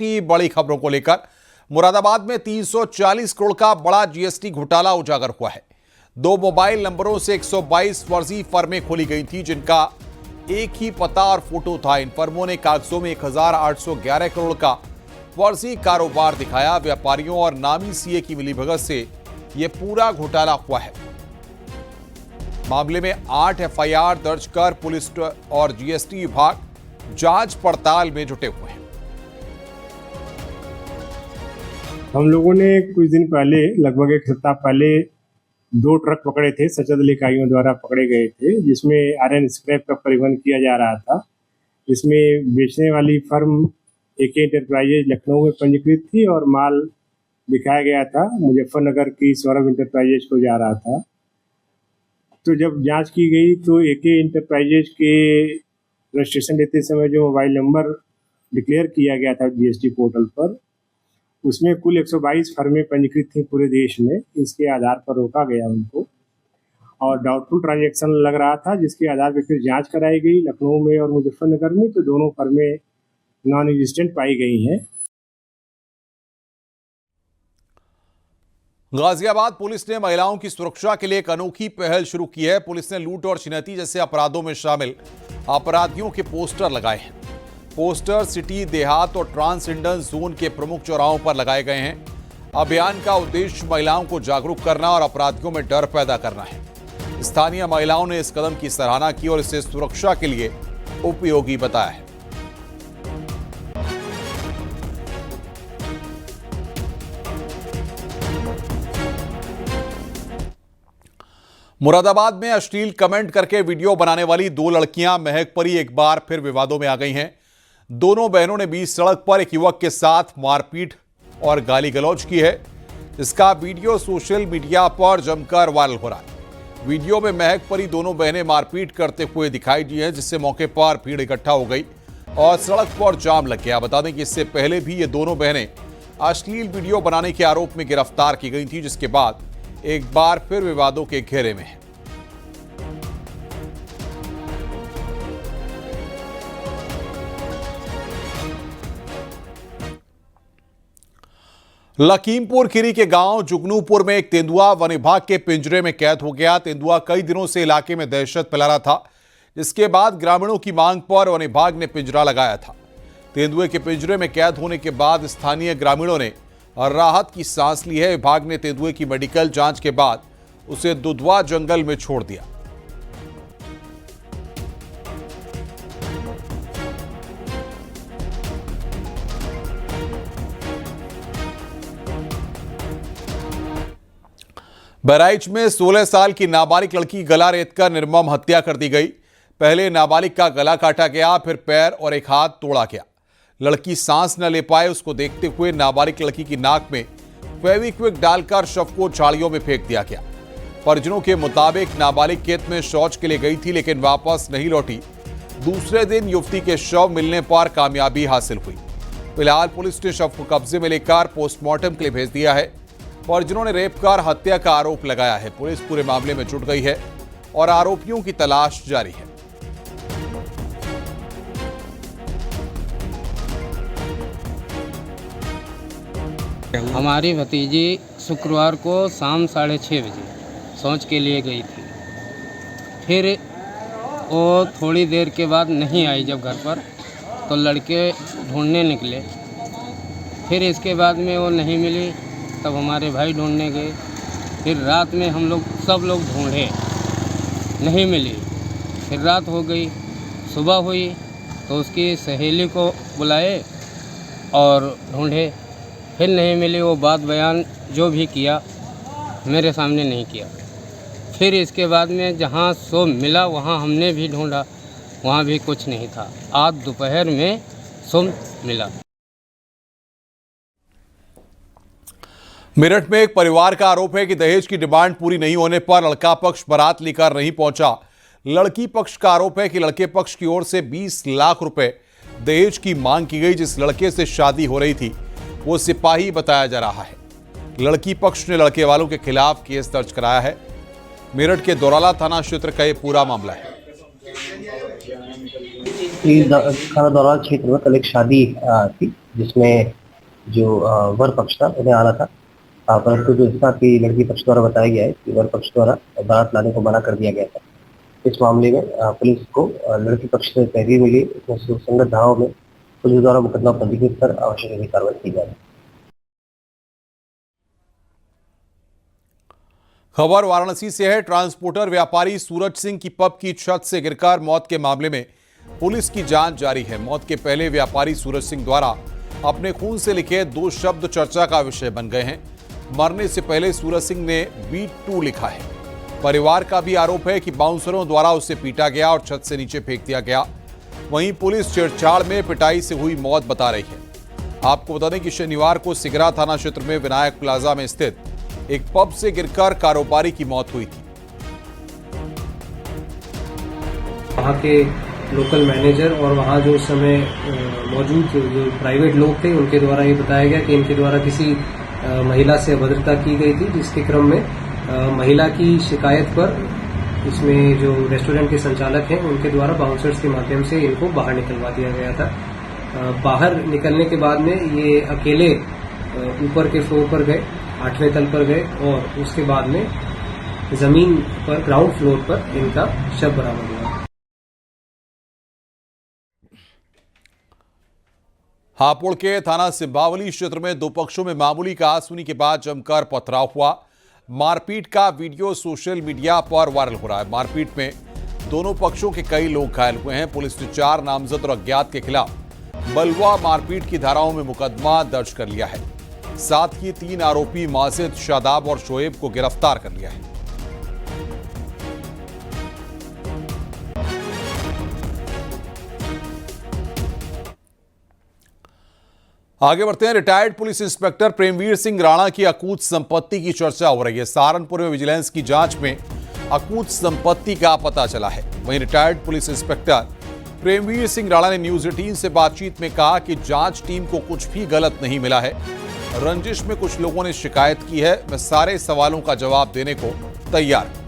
छोटी बड़ी खबरों को लेकर मुरादाबाद में 340 करोड़ का बड़ा जीएसटी घोटाला उजागर हुआ है। 2 मोबाइल नंबरों से 122 फर्जी फर्में खोली गई थी, जिनका एक ही पता और फोटो था। इन फर्मों ने कागजों में 1811 करोड़ का फर्जी कारोबार दिखाया। व्यापारियों और नामी सीए की मिलीभगत से यह पूरा घोटाला हुआ है। मामले में 8 एफआईआर दर्ज कर पुलिस और जीएसटी विभाग जांच पड़ताल में जुटे हुए हैं। हम लोगों ने कुछ दिन पहले, लगभग एक सप्ताह पहले, 2 ट्रक पकड़े थे, सशस्त्र इकाइयों द्वारा पकड़े गए थे, जिसमें आयरन स्क्रैप का परिवहन किया जा रहा था। इसमें बेचने वाली फर्म एके इंटरप्राइजेज लखनऊ में पंजीकृत थी और माल दिखाया गया था मुजफ्फरनगर की सौरभ इंटरप्राइजेज को जा रहा था। तो जब जांच की गई तो एके इंटरप्राइजेज के रजिस्ट्रेशन लेते समय जो मोबाइल नंबर डिक्लेयर किया गया था जीएसटी पोर्टल पर, उसमें कुल 122 फर्में पंजीकृत थी पूरे देश में। इसके आधार पर रोका गया उनको और डाउटफुल ट्रांजैक्शन लग रहा था, जिसके आधार पर फिर जांच कराई गई लखनऊ में और मुजफ्फरनगर में। तो दोनों फर्में नॉन एग्जिस्टेंट पाई गई हैं। गाजियाबाद पुलिस ने महिलाओं की सुरक्षा के लिए एक अनोखी पहल शुरू की है। पुलिस ने लूट और छिनैती जैसे अपराधों में शामिल अपराधियों के पोस्टर लगाए हैं। पोस्टर सिटी, देहात और ट्रांसजेंडर जोन के प्रमुख चौराहों पर लगाए गए हैं। अभियान का उद्देश्य महिलाओं को जागरूक करना और अपराधियों में डर पैदा करना है। स्थानीय महिलाओं ने इस कदम की सराहना की और इसे सुरक्षा के लिए उपयोगी बताया है। मुरादाबाद में अश्लील कमेंट करके वीडियो बनाने वाली 2 लड़कियां महकपरी एक बार फिर विवादों में आ गई हैं। दोनों बहनों ने बीच सड़क पर एक युवक के साथ मारपीट और गाली गलौज की है। इसका वीडियो सोशल मीडिया पर जमकर वायरल हो रहा है। वीडियो में महकपरी दोनों बहनें मारपीट करते हुए दिखाई दी हैं, जिससे मौके पर भीड़ इकट्ठा हो गई और सड़क पर जाम लग गया। बता दें कि इससे पहले भी ये दोनों बहनें अश्लील वीडियो बनाने के आरोप में गिरफ्तार की गई थी, जिसके बाद एक बार फिर विवादों के घेरे में है। लखीमपुर खीरी के गांव जुगनूपुर में एक तेंदुआ वन विभाग के पिंजरे में कैद हो गया। तेंदुआ कई दिनों से इलाके में दहशत फैला रहा था, जिसके बाद ग्रामीणों की मांग पर वन विभाग ने पिंजरा लगाया था। तेंदुए के पिंजरे में कैद होने के बाद स्थानीय ग्रामीणों ने राहत की सांस ली है। विभाग ने तेंदुए की मेडिकल जांच के बाद उसे दुधवा जंगल में छोड़ दिया। बहराइच में 16 साल की नाबालिग लड़की की गला रेतकर निर्मम हत्या कर दी गई। पहले नाबालिग का गला काटा गया, फिर पैर और एक हाथ तोड़ा गया। लड़की सांस न ले पाए, उसको देखते हुए नाबालिग लड़की की नाक में फेविक्विक डालकर शव को झाड़ियों में फेंक दिया गया। परिजनों के मुताबिक नाबालिग खेत में शौच के लिए गई थी, लेकिन वापस नहीं लौटी। दूसरे दिन युवती के शव मिलने पर कामयाबी हासिल हुई। फिलहाल पुलिस ने शव को कब्जे में लेकर पोस्टमार्टम के लिए भेज दिया है। परिजनों ने रेप कर हत्या का आरोप लगाया है। पुलिस पूरे मामले में जुट गई है और आरोपियों की तलाश जारी है। हमारी भतीजी शुक्रवार को शाम 6:30 बजे शौच के लिए गई थी। फिर वो थोड़ी देर के बाद नहीं आई। जब घर पर तो लड़के ढूंढने निकले। फिर इसके बाद में वो नहीं मिली, तब हमारे भाई ढूंढने गए। फिर रात में हम लोग सब लोग ढूंढे, नहीं मिली। फिर रात हो गई, सुबह हुई तो उसकी सहेली को बुलाए और ढूंढे, फिर नहीं मिली। वो बात बयान जो भी किया मेरे सामने नहीं किया। फिर इसके बाद में जहाँ सो मिला वहाँ हमने भी ढूंढा, वहाँ भी कुछ नहीं था। आज दोपहर में सो मिला। मेरठ में एक परिवार का आरोप है कि दहेज की डिमांड पूरी नहीं होने पर लड़का पक्ष बारात लेकर नहीं पहुंचा। लड़की पक्ष का आरोप है कि लड़के पक्ष की ओर से 20 लाख रुपए दहेज की मांग की गई। जिस लड़के से शादी हो रही थी वो सिपाही बताया जा रहा है। लड़की पक्ष ने लड़के वालों के खिलाफ केस दर्ज कराया है। मेरठ के दौराला थाना क्षेत्र का ये पूरा मामला है। दौराला क्षेत्र में कल एक शादी थी जिसमें जो वर पक्ष था उन्हें आना था, परंतु जो इंसाफ की लड़की पक्ष द्वारा बताया गया है कि वर पक्ष द्वारा बारात लाने को मना कर दिया गया था। इस मामले में पुलिस को लड़की पक्ष से तहरीर मिली, इसमें सुसंगत धाराओं में पुलिस द्वारा मुकदमा पंजीकृत कर आवश्यक कार्रवाई की जा रही है। खबर वाराणसी से है। ट्रांसपोर्टर व्यापारी सूरज सिंह की पब की छत से गिरकर मौत के मामले में पुलिस की जांच जारी है। मौत के पहले व्यापारी सूरज सिंह द्वारा अपने खून से लिखे 2 शब्द चर्चा का विषय बन गए हैं। मरने से पहले सूरज सिंह ने B2 लिखा है। परिवार का भी आरोप है कि बाउंसरों द्वारा उसे पीटा गया और छत से नीचे फेंक दिया गया। वहीं पुलिस छेड़छाड़ में पिटाई से हुई मौत बता रही है। आपको बता दें कि शनिवार को सिगरा थाना क्षेत्र में विनायक प्लाजा में स्थित एक पब से गिरकर कारोबारी की मौत हुई थी। वहाँ के लोकल मैनेजर और वहाँ जो उस समय मौजूद जो प्राइवेट लोग थे उनके द्वारा ये बताया गया कि इनके द्वारा किसी महिला से अभद्रता की गई थी, जिसके क्रम में महिला की शिकायत पर इसमें जो रेस्टोरेंट के संचालक हैं उनके द्वारा बाउंसर्स के माध्यम से इनको बाहर निकलवा दिया गया था। बाहर निकलने के बाद में ये अकेले ऊपर के फ्लोर पर गए, 8वें तल पर गए और उसके बाद में जमीन पर ग्राउंड फ्लोर पर इनका शव बरामद हुआ। हापुड़ के थाना सिंबावली क्षेत्र में 2 पक्षों में मामूली कहासुनी के बाद जमकर पथराव हुआ। मारपीट का वीडियो सोशल मीडिया पर वायरल हो रहा है। मारपीट में दोनों पक्षों के कई लोग घायल हुए हैं। पुलिस ने 4 नामजद और अज्ञात के खिलाफ बलवा मारपीट की धाराओं में मुकदमा दर्ज कर लिया है। साथ ही 3 आरोपी माजिद, शादाब और शोएब को गिरफ्तार कर लिया है। आगे बढ़ते हैं। Retired police inspector Premveer Singh Rana की अकूत संपत्ति की चर्चा हो रही है। सहारनपुर में विजिलेंस की जांच में अकूत संपत्ति का पता चला है। वहीं retired police inspector Premveer Singh Rana ने न्यूज 18 से बातचीत में कहा कि जांच टीम को कुछ भी गलत नहीं मिला है। रंजिश में कुछ लोगों ने शिकायत की है। मैं सारे सवालों का जवाब देने को तैयार हूं।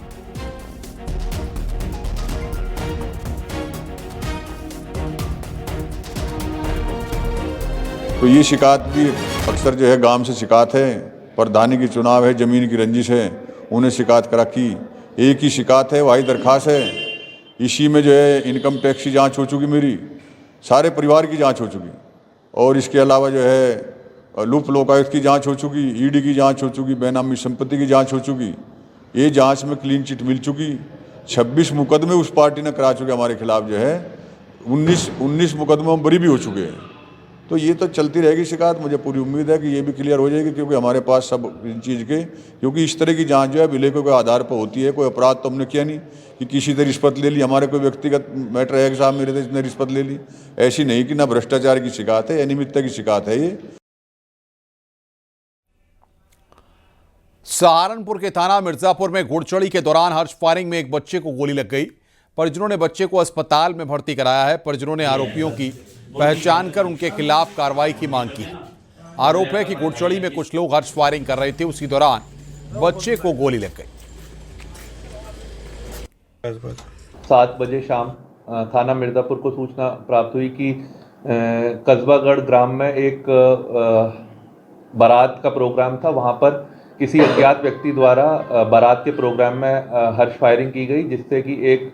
तो ये शिकायत भी अक्सर जो है गांव से शिकायत है, प्रधानी की चुनाव है, ज़मीन की रंजिश है, उन्हें शिकायत करा की। एक ही शिकायत है, वही दरखास्त है। इसी में जो है इनकम टैक्स की जांच हो चुकी, मेरी सारे परिवार की जांच हो चुकी, और इसके अलावा जो है लूप लोकायुक्त की जांच हो चुकी, ईडी की जांच हो चुकी, बेनामी संपत्ति की जांच हो चुकी। ये जांच में क्लीन चिट मिल चुकी। 26 मुकदमे उस पार्टी ने करा चुके हमारे खिलाफ, जो है 19 मुकदमे हम बरी भी हो चुके हैं। तो ये तो चलती रहेगी शिकायत। मुझे पूरी उम्मीद है कि ये भी क्लियर हो जाएगी, क्योंकि हमारे पास सब इन चीज़ के, क्योंकि इस तरह की जांच जो है विलेखों के आधार पर होती है। कोई अपराध तो हमने किया नहीं कि किसी ने रिश्वत ले ली। हमारे कोई व्यक्तिगत मैटर है कि साहब मेरे से इसने रिश्वत ले ली, ऐसी नहीं कि ना भ्रष्टाचार की शिकायत है, अनियमितता की शिकायत है। ये सहारनपुर के थाना मिर्जापुर में घुड़चढ़ी के दौरान हर्ष फायरिंग में एक बच्चे को गोली लग गई। परिजनों ने बच्चे को अस्पताल में भर्ती कराया है। परिजनों ने आरोपियों की पहचान कर उनके खिलाफ कार्रवाई की मांग की है। आरोप है कि घुड़चढ़ी में कुछ लोग हर्ष फायरिंग कर रहे थे, उसी दौरान बच्चे को गोली लग गई। 7 बजे शाम थाना मिर्जापुर को सूचना प्राप्त हुई कि कस्बागढ़ ग्राम में एक बारात का प्रोग्राम था। वहां पर किसी अज्ञात व्यक्ति द्वारा बारात के प्रोग्राम में हर्ष फायरिंग की गई, जिससे कि एक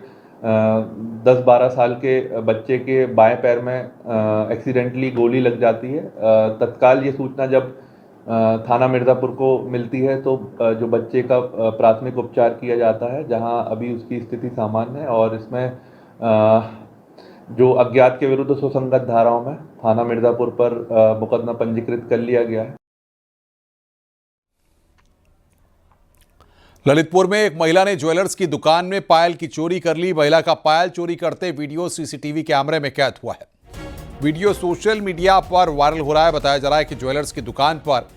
10-12 साल के बच्चे के बाएं पैर में एक्सीडेंटली गोली लग जाती है। तत्काल ये सूचना जब थाना मिर्जापुर को मिलती है तो जो बच्चे का प्राथमिक उपचार किया जाता है, जहां अभी उसकी स्थिति सामान्य है, और इसमें जो अज्ञात के विरुद्ध सुसंगत धाराओं में थाना मिर्जापुर पर मुकदमा पंजीकृत कर लिया गया है। ललितपुर में एक महिला ने ज्वेलर्स की दुकान में पायल की चोरी कर ली। महिला का पायल चोरी करते वीडियो सीसीटीवी कैमरे में कैद हुआ है। वीडियो सोशल मीडिया पर वायरल हो रहा है। बताया जा रहा है कि ज्वेलर्स की दुकान पर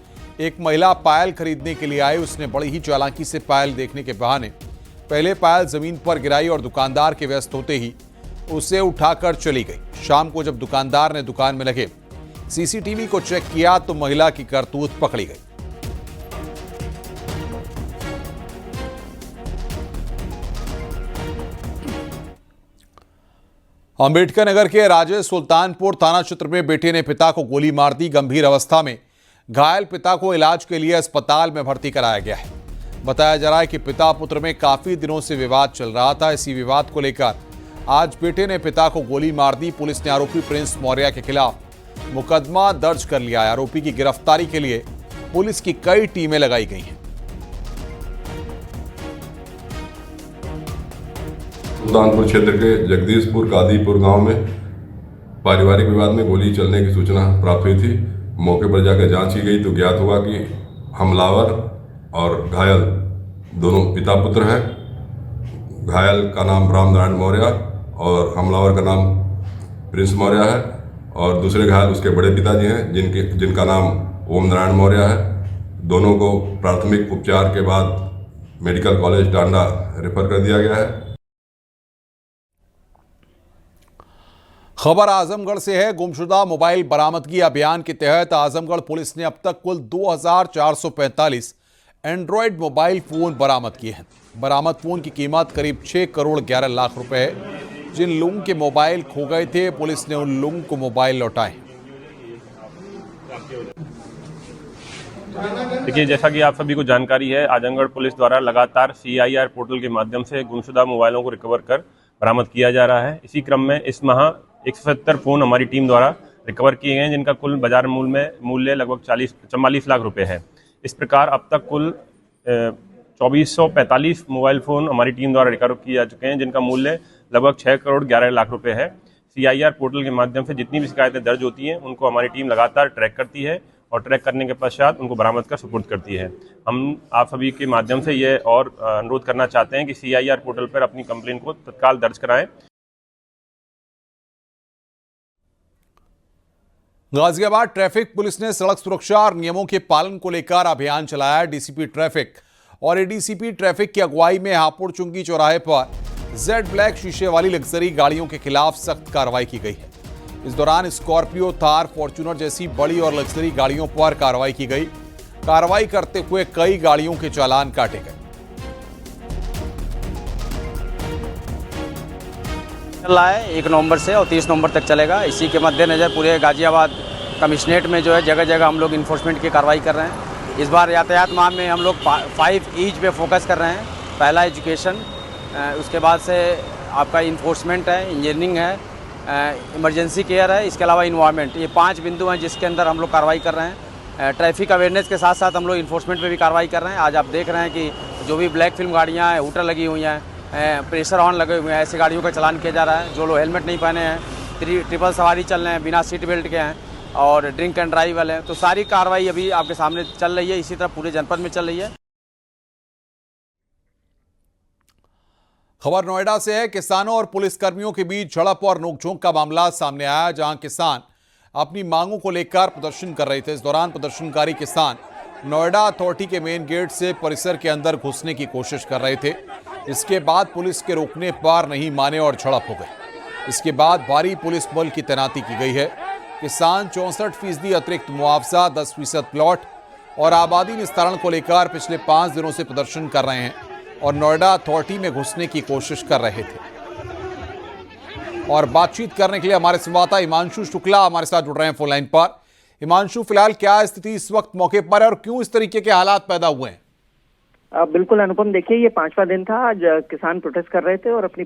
एक महिला पायल खरीदने के लिए आई। उसने बड़ी ही चालाकी से पायल देखने के बहाने पहले पायल जमीन पर गिराई और दुकानदार के व्यस्त होते ही उसे उठाकर चली गई। शाम को जब दुकानदार ने दुकान में लगे सीसीटीवी को चेक किया तो महिला की करतूत पकड़ी गई। अंबेडकर नगर के राजेश सुल्तानपुर थाना क्षेत्र में बेटे ने पिता को गोली मार दी। गंभीर अवस्था में घायल पिता को इलाज के लिए अस्पताल में भर्ती कराया गया है। बताया जा रहा है कि पिता पुत्र में काफी दिनों से विवाद चल रहा था। इसी विवाद को लेकर आज बेटे ने पिता को गोली मार दी। पुलिस ने आरोपी प्रिंस मौर्य के खिलाफ मुकदमा दर्ज कर लिया है। आरोपी की गिरफ्तारी के लिए पुलिस की कई टीमें लगाई गई हैं। सुल्तानपुर क्षेत्र के जगदीशपुर कादीपुर गांव में पारिवारिक विवाद में गोली चलने की सूचना प्राप्त हुई थी। मौके पर जाकर जांच की गई तो ज्ञात हुआ कि हमलावर और घायल दोनों पिता पुत्र हैं। घायल का नाम रामनारायण मौर्य और हमलावर का नाम प्रिंस मौर्य है और दूसरे घायल उसके बड़े पिताजी हैं जिनका नाम ओम नारायण मौर्य है। दोनों को प्राथमिक उपचार के बाद मेडिकल कॉलेज टांडा रेफर कर दिया गया है। खबर आजमगढ़ से है। गुमशुदा मोबाइल बरामदगी अभियान के तहत आजमगढ़ पुलिस ने अब तक कुल 2445 एंड्रॉयड मोबाइल फोन बरामद किए हैं। बरामद फोन की कीमत करीब 6 करोड़ 11 लाख रुपए है। जिन लोगों के मोबाइल खो गए थे, पुलिस ने उन लोगों को मोबाइल लौटाए। देखिए, जैसा कि आप सभी को जानकारी है, आजमगढ़ पुलिस द्वारा लगातार CIR पोर्टल के माध्यम से गुमशुदा मोबाइलों को रिकवर कर बरामद किया जा रहा है। इसी क्रम में इस माह 170 फोन हमारी टीम द्वारा रिकवर किए गए हैं, जिनका कुल बाजार मूल्य लगभग 44 लाख रुपए है। इस प्रकार अब तक कुल 2445 मोबाइल फ़ोन हमारी टीम द्वारा रिकवर किए जा चुके हैं, जिनका मूल्य लगभग 6 करोड़ 11 लाख रुपए है। CIR पोर्टल के माध्यम से जितनी भी शिकायतें दर्ज होती हैं उनको हमारी टीम लगातार ट्रैक करती है और ट्रैक करने के पश्चात उनको बरामद कर सुपुर्द करती है। हम आप सभी के माध्यम से ये और अनुरोध करना चाहते हैं कि CIR पोर्टल पर अपनी कंप्लेंट को तत्काल दर्ज कराएं। गाजियाबाद ट्रैफिक पुलिस ने सड़क सुरक्षा और नियमों के पालन को लेकर अभियान चलाया। DCP ट्रैफिक और ADCP ट्रैफिक की अगुवाई में हापुड़ चुंगी चौराहे पर जेड ब्लैक शीशे वाली लग्जरी गाड़ियों के खिलाफ सख्त कार्रवाई की गई है। इस दौरान स्कॉर्पियो, थार, फॉर्च्यूनर जैसी बड़ी और लग्जरी गाड़ियों पर कार्रवाई की गई। कार्रवाई करते हुए कई गाड़ियों के चालान काटे गए। चल रहा है 1 नवंबर से और 30 नवंबर तक चलेगा। इसी के मद्देनज़र पूरे गाजियाबाद कमिश्नरेट में जो है जगह जगह हम लोग इन्फोर्समेंट की कार्रवाई कर रहे हैं। इस बार यातायात माह में हम लोग 5 ईच पे फोकस कर रहे हैं। पहला एजुकेशन, उसके बाद से आपका इन्फोर्समेंट है, इंजीनियरिंग है, इमरजेंसी केयर है, इसके अलावा इन्वायरमेंट। ये 5 बिंदु हैं जिसके अंदर हम लोग कार्रवाई कर रहे हैं। ट्रैफिक अवेयरनेस के साथ साथ हम लोग इन्फोर्समेंट पे भी कार्रवाई कर रहे हैं। आज आप देख रहे हैं कि जो भी ब्लैक फिल्म गाड़ियाँ हैं, हूटर लगी हुई हैं, प्रेशर हॉर्न लगे हुए हैं, ऐसी गाड़ियों का चालान किया जा रहा है। जो लोग हेलमेट नहीं पहने हैं, ट्रिपल सवारी चल रहे हैं, बिना सीट बेल्ट के हैं और ड्रिंक एंड ड्राइव वाले हैं, तो सारी कार्रवाई अभी आपके सामने चल रही है। इसी तरह पूरे जनपद में चल रही है। खबर नोएडा से है। किसानों और पुलिसकर्मियों के बीच झड़प और नोकझोंक का मामला सामने आया, जहां किसान अपनी मांगों को लेकर प्रदर्शन कर रहे थे। इस दौरान प्रदर्शनकारी किसान नोएडा अथॉरिटी के मेन गेट से परिसर के अंदर घुसने की कोशिश कर रहे थे। इसके बाद पुलिस के रोकने पर नहीं माने और झड़प हो गई। इसके बाद भारी पुलिस बल की तैनाती की गई है। किसान 64% अतिरिक्त मुआवजा, 10% प्लॉट और आबादी विस्तारण को लेकर पिछले 5 दिनों से प्रदर्शन कर रहे हैं और नोएडा अथॉरिटी में घुसने की कोशिश कर रहे थे। और बातचीत करने के लिए हमारे संवाददाता हिमांशु शुक्ला हमारे साथ जुड़ रहे हैं फोन लाइन पर। हिमांशु, फिलहाल क्या स्थिति इस वक्त मौके पर है और क्यों इस तरीके के हालात पैदा हुए हैं? बिल्कुल अनुपम, देखिए ये 5वां दिन था। आज किसान प्रोटेस्ट कर रहे थे और अपनी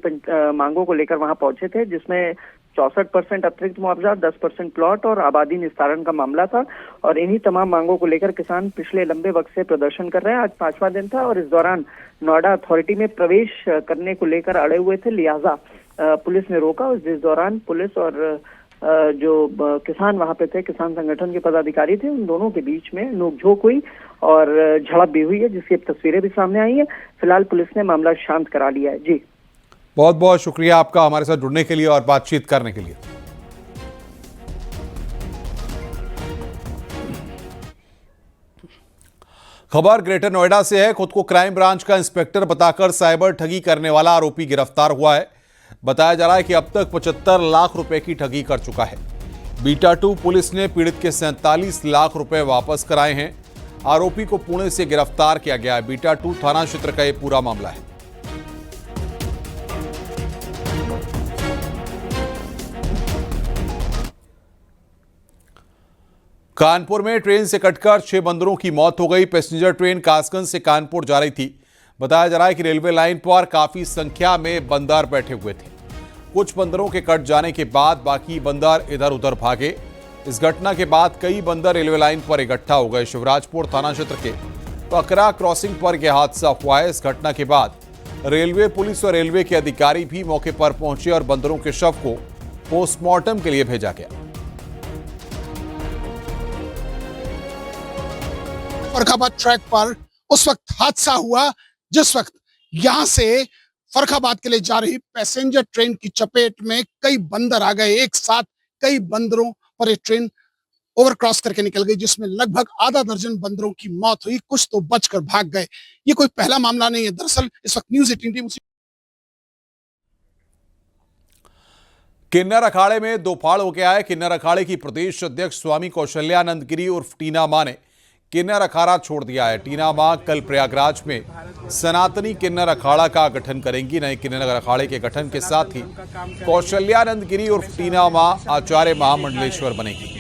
मांगों को लेकर वहां पहुंचे थे, जिसमें 64% अतिरिक्त मुआवजा, 10% प्लॉट और आबादी निस्तारण का मामला था। और इन्हीं तमाम मांगों को लेकर किसान पिछले लंबे वक्त से प्रदर्शन कर रहे हैं। आज 5वां दिन था और इस दौरान नोएडा अथॉरिटी में प्रवेश करने को लेकर अड़े हुए थे, लिहाजा पुलिस ने रोका। जिस दौरान पुलिस और जो किसान वहां पे थे, किसान संगठन के पदाधिकारी थे, उन दोनों के बीच में नोकझोंक हुई और झड़प भी हुई है, जिसकी तस्वीरें भी सामने आई हैं। फिलहाल पुलिस ने मामला शांत करा लिया है। जी, बहुत बहुत शुक्रिया आपका हमारे साथ जुड़ने के लिए और बातचीत करने के लिए। खबर ग्रेटर नोएडा से है। खुद को क्राइम ब्रांच का इंस्पेक्टर बताकर साइबर ठगी करने वाला आरोपी गिरफ्तार हुआ है। बताया जा रहा है कि अब तक 75 लाख रुपए की ठगी कर चुका है। बीटा 2 पुलिस ने पीड़ित के 47 लाख रुपए वापस कराए हैं। आरोपी को पुणे से गिरफ्तार किया गया है। बीटा 2 थाना क्षेत्र का यह पूरा मामला है। कानपुर में ट्रेन से कटकर 6 बंदरों की मौत हो गई। पैसेंजर ट्रेन कासगंज से कानपुर जा रही थी। बताया जा रहा है कि रेलवे लाइन पर काफी संख्या में बंदर बैठे हुए थे। कुछ बंदरों के कट जाने के बाद बाकी बंदर इधर उधर भागे। इस घटना के बाद कई बंदर रेलवे लाइन पर इकट्ठा हो गए। शिवराजपुर थाना क्षेत्र के पकरा क्रॉसिंग पर यह हादसा हुआ है। इस घटना के बाद रेलवे पुलिस और रेलवे के अधिकारी भी मौके पर पहुंचे और बंदरों के शव को पोस्टमार्टम के लिए भेजा गया। फर्रुखाबाद ट्रैक पर उस वक्त हादसा हुआ जिस वक्त यहां से फर्रुखाबाद के लिए जा रही पैसेंजर ट्रेन की चपेट में कई बंदर आ गए। एक साथ कई बंदरों पर ये ट्रेन ओवर क्रॉस करके निकल गई, जिसमें लगभग आधा दर्जन बंदरों की मौत हुई। कुछ तो बचकर भाग गए। ये कोई पहला मामला नहीं है। दरअसल इस वक्त न्यूज़ 18 टीम किन्नर अखाड़े में दो फाड़ हो गया है। किन्नर अखाड़े की प्रदेश अध्यक्ष स्वामी कौशल्यानंद गिरी उर्फ टीना मां ने किन्नर अखाड़ा छोड़ दिया है। टीना मां कल प्रयागराज में सनातनी किन्नर अखाड़ा का गठन करेंगी। नए किन्नर अखाड़े के गठन के साथ ही कौशल्यानंद गिरी उर्फ टीना मां आचार्य महामंडलेश्वर बनेगी।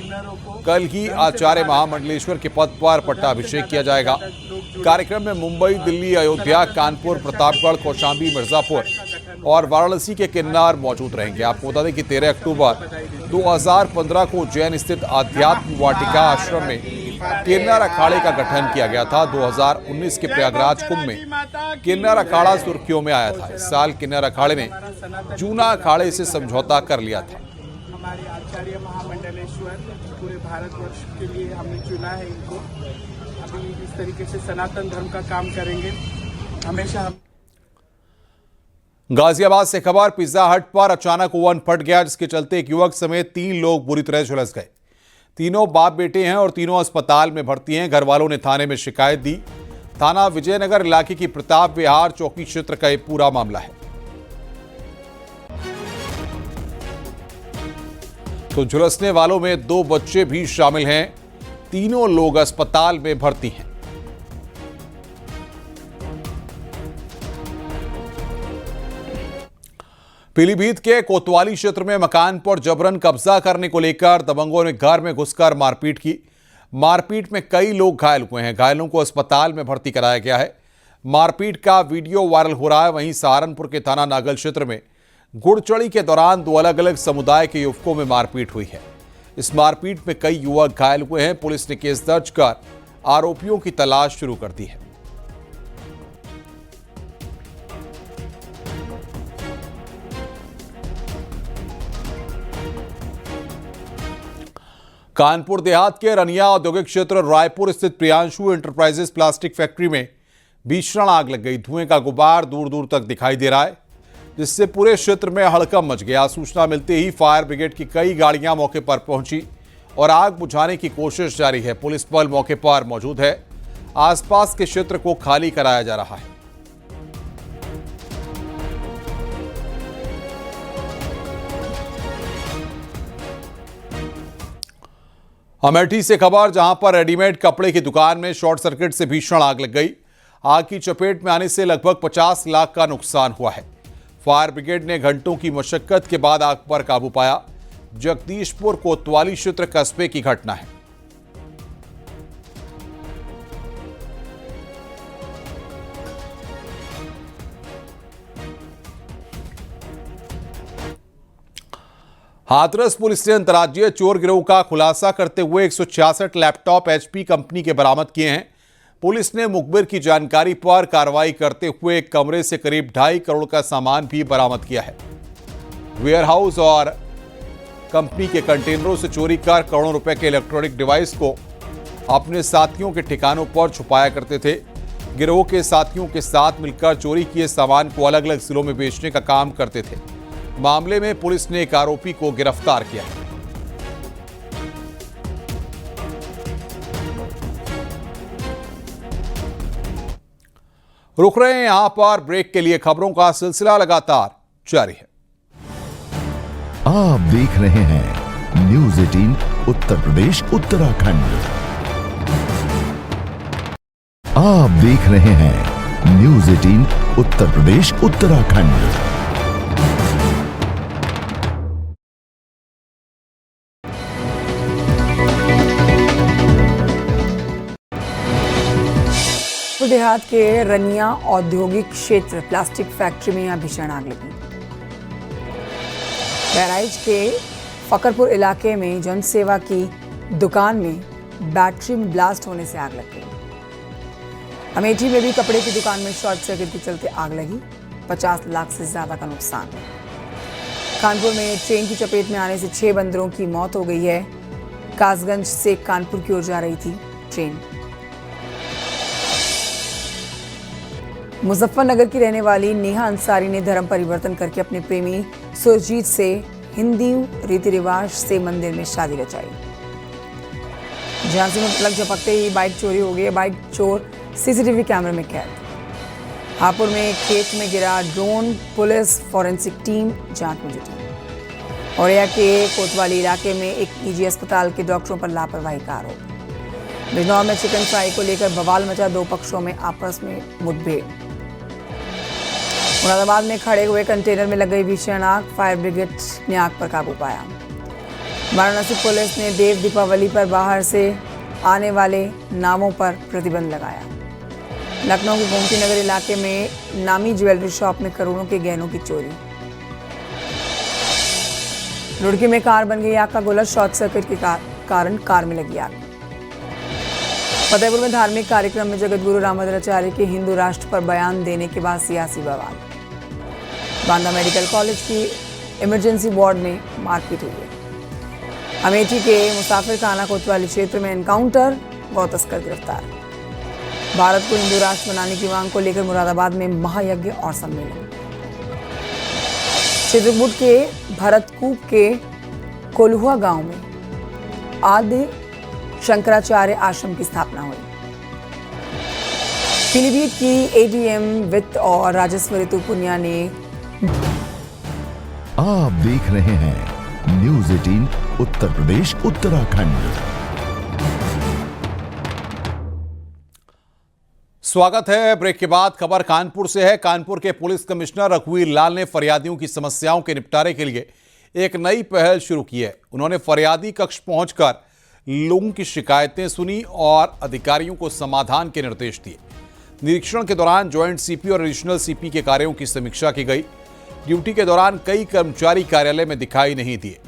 कल ही आचार्य महामंडलेश्वर के पद पर पट्टाभिषेक किया जाएगा। कार्यक्रम में मुंबई, दिल्ली, अयोध्या, कानपुर, प्रतापगढ़, कौशांबी, मिर्जापुर और वाराणसी के किन्नर मौजूद रहेंगे। आपको बता दें कि 13 अक्टूबर 2015 को उज्जैन स्थित आध्यात्म वाटिका आश्रम में किन्नर अखाड़े का गठन किया गया था। 2019 के प्रयागराज कुंभ में किन्नर अखाड़ा सुर्खियों में आया था। इस साल किन्नर अखाड़े ने जूना अखाड़े से समझौता कर लिया था। हमारे आचार्य महामंडलेश्वर पूरे भारतवर्ष के लिए हमने चुना है इनको। अभी इस तरीके से सनातन धर्म का काम करेंगे हमेशा हम। गाजियाबाद से खबर, पिज्जा हट पर अचानक ओवन फट गया, जिसके चलते एक युवक समेत 3 लोग बुरी तरह झुलस गए। तीनों बाप बेटे हैं और तीनों अस्पताल में भर्ती हैं। घर वालों ने थाने में शिकायत दी। थाना विजयनगर इलाके की प्रताप विहार चौकी क्षेत्र का यह पूरा मामला है। तो झुलसने वालों में 2 बच्चे भी शामिल हैं। तीनों लोग अस्पताल में भर्ती हैं। पीलीभीत के कोतवाली क्षेत्र में मकान पर जबरन कब्जा करने को लेकर दबंगों ने घर में घुसकर मारपीट की। मारपीट में कई लोग घायल हुए हैं। घायलों को अस्पताल में भर्ती कराया गया है। मारपीट का वीडियो वायरल हो रहा है। वहीं सहारनपुर के थाना नागल क्षेत्र में गुड़चड़ी के दौरान 2 अलग अलग समुदाय के युवकों में मारपीट हुई है। इस मारपीट में कई युवक घायल हुए हैं। पुलिस ने केस दर्ज कर आरोपियों की तलाश शुरू कर दी है। कानपुर देहात के रनिया औद्योगिक क्षेत्र रायपुर स्थित प्रियांशु एंटरप्राइजेस प्लास्टिक फैक्ट्री में भीषण आग लग गई। धुएं का गुबार दूर दूर तक दिखाई दे रहा है, जिससे पूरे क्षेत्र में हड़कंप मच गया। सूचना मिलते ही फायर ब्रिगेड की कई गाड़ियां मौके पर पहुंची और आग बुझाने की कोशिश जारी है। पुलिस बल मौके पर मौजूद है। आसपास के क्षेत्र को खाली कराया जा रहा है। अमेठी से खबर, जहां पर रेडीमेड कपड़े की दुकान में शॉर्ट सर्किट से भीषण आग लग गई। आग की चपेट में आने से लगभग 50 लाख का नुकसान हुआ है। फायर ब्रिगेड ने घंटों की मशक्कत के बाद आग पर काबू पाया। जगदीशपुर कोतवाली क्षेत्र कस्बे की घटना है। हाथरस पुलिस ने अंतर्राज्यीय चोर गिरोह का खुलासा करते हुए 166 लैपटॉप एचपी कंपनी के बरामद किए हैं। पुलिस ने मुखबिर की जानकारी पर कार्रवाई करते हुए एक कमरे से करीब 2.5 करोड़ का सामान भी बरामद किया है। वेयरहाउस और कंपनी के कंटेनरों से चोरी कर करोड़ों रुपए के इलेक्ट्रॉनिक डिवाइस को अपने साथियों के ठिकानों पर छुपाया करते थे। गिरोह के साथियों के साथ मिलकर चोरी किए सामान को अलग अलग जिलों में बेचने का काम करते थे। मामले में पुलिस ने एक आरोपी को गिरफ्तार किया है। रुक रहे हैं यहां पर ब्रेक के लिए। खबरों का सिलसिला लगातार जारी है। आप देख रहे हैं न्यूज़ 18 उत्तर प्रदेश उत्तराखंड। आप देख रहे हैं न्यूज़ 18 उत्तर प्रदेश उत्तराखंड। कानपुर देहात के रनिया औद्योगिक क्षेत्र प्लास्टिक फैक्ट्री में यहां भीषण आग लगी। बहराइच के फकरपुर इलाके में जनसेवा की दुकान में बैटरी में ब्लास्ट होने से आग लग गई। अमेठी में भी कपड़े की दुकान में शॉर्ट सर्किट के चलते आग लगी। 50 लाख से ज्यादा का नुकसान। कानपुर में ट्रेन की चपेट में आने से 6 बंदरों की मौत हो गई है। कासगंज से कानपुर की ओर जा रही थी ट्रेन। मुजफ्फरनगर की रहने वाली नेहा अंसारी ने धर्म परिवर्तन करके अपने प्रेमी सुरजीत से हिंदू रीति रिवाज से मंदिर में शादी रचाई। झांसी में पलक झपकते ही बाइक चोरी हो गई। बाइक चोर सीसीटीवी कैमरे में कैद। हापुड़ में खेत में गिरा ड्रोन, पुलिस फॉरेंसिक टीम जांच में जुटी। औरैया के कोतवाली इलाके में एक निजी अस्पताल के डॉक्टरों पर लापरवाही का आरोप। बिजनौर में चिकन फ्राई को लेकर बवाल मचा। 2 पक्षों में आपस में मुठभेड़। मुरादाबाद में खड़े हुए कंटेनर में लग गई भीषण आग। फायर ब्रिगेड ने आग पर काबू पाया। वाराणसी पुलिस ने देव दीपावली पर बाहर से आने वाले नावों पर प्रतिबंध लगाया। लखनऊ के गोमती नगर इलाके में नामी ज्वेलरी शॉप में करोड़ों के गहनों की चोरी। रुड़की में कार बन गई आग का गोला। शॉर्ट सर्किट के कारण कार में लगी आग। फतेहपुर में धार्मिक कार्यक्रम में जगतगुरु रामभद्राचार्य के हिंदू राष्ट्र पर बयान देने के बाद सियासी बवाल। बांदा मेडिकल कॉलेज की इमरजेंसी वार्ड में मारपीट हुई है। अमेठी के मुसाफिर खाना कोतवाली क्षेत्र में एनकाउंटर। गौ तस्कर गिरफ्तार। भारत को हिंदू राष्ट्र बनाने की मांग को लेकर मुरादाबाद में महायज्ञ और सम्मेलन। चित्रकूट के भरतकूप के कोल्हुआ गांव में आदि शंकराचार्य आश्रम की स्थापना हुई। पीलीभीत की एडीएम वित्त और राजस्व ऋतु पुनिया ने आप देख रहे हैं न्यूज़ 18 उत्तर प्रदेश उत्तराखंड। स्वागत है। ब्रेक के बाद खबर कानपुर से है। कानपुर के पुलिस कमिश्नर रघुवीर लाल ने फरियादियों की समस्याओं के निपटारे के लिए एक नई पहल शुरू की है। उन्होंने फरियादी कक्ष पहुंचकर लोगों की शिकायतें सुनी और अधिकारियों को समाधान के निर्देश दिए। निरीक्षण के दौरान ज्वाइंट सीपी और एडिशनल सीपी के कार्यों की समीक्षा की गई। ड्यूटी के दौरान कई कर्मचारी कार्यालय में दिखाई नहीं दिए,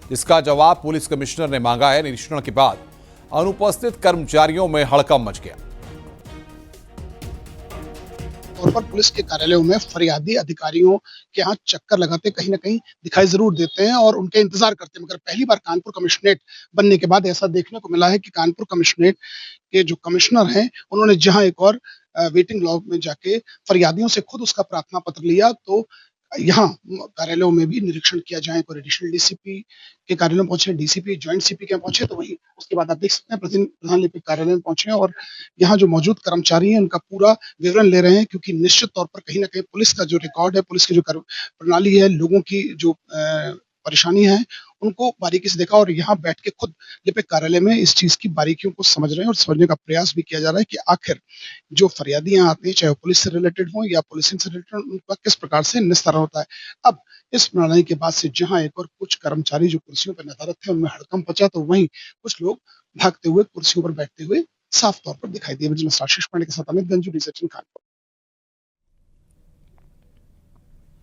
जिसका जवाब पुलिस कमिश्नर ने मांगा है। निरीक्षण के बाद अनुपस्थित कर्मचारियों में हड़कंप मच गया। तौर पर पुलिस के कार्यालयों में फरियादी अधिकारियों के यहाँ चक्कर लगाते कहीं ना कहीं दिखाई जरूर देते हैं और उनके इंतजार करते हैं। मगर पहली बार कानपुर कमिश्नरेट बनने के बाद ऐसा देखने को मिला है कि कानपुर कमिश्नरेट के जो कमिश्नर हैं उन्होंने जहां एक और वेटिंग लॉब में जाके फरियादियों से खुद उसका प्रार्थना पत्र लिया, तो यहाँ कार्यालयों में भी निरीक्षण किया जाए। कोई एडिशनल डीसीपी के कार्यालय में पहुंचे, डीसीपी ज्वाइंट सीपी के पहुंचे, तो वहीं उसके बाद आप देख सकते हैं प्रधान लिपिक कार्यालय में पहुंचे और यहाँ जो मौजूद कर्मचारी हैं उनका पूरा विवरण ले रहे हैं, क्योंकि निश्चित तौर पर कहीं ना कहीं पुलिस का जो रिकॉर्ड है, पुलिस की जो प्रणाली है, लोगों की जो परेशानी है उनको बारीकी से देखा और यहाँ बैठ के खुद लिपिक कार्यालय में इस चीज की बारीकियों को समझ रहे हैं और समझने का प्रयास भी किया जा रहा है कि आखिर जो फरियादी यहाँ आती है, चाहे वो पुलिस से रिलेटेड हो या पुलिसिंग से रिलेटेड, उनका किस प्रकार से निस्तारण होता है। अब इस प्रणाली के बाद से जहाँ एक और कुछ कर्मचारी जो कुर्सियों पर नदारत थे उनमें हड़कंप मचा, तो वहीं कुछ लोग भागते हुए कुर्सियों पर बैठते हुए साफ तौर पर दिखाई दिए। आशीष पांडे के साथ अमित गंजू, न्यूज़ 18 कानपुर।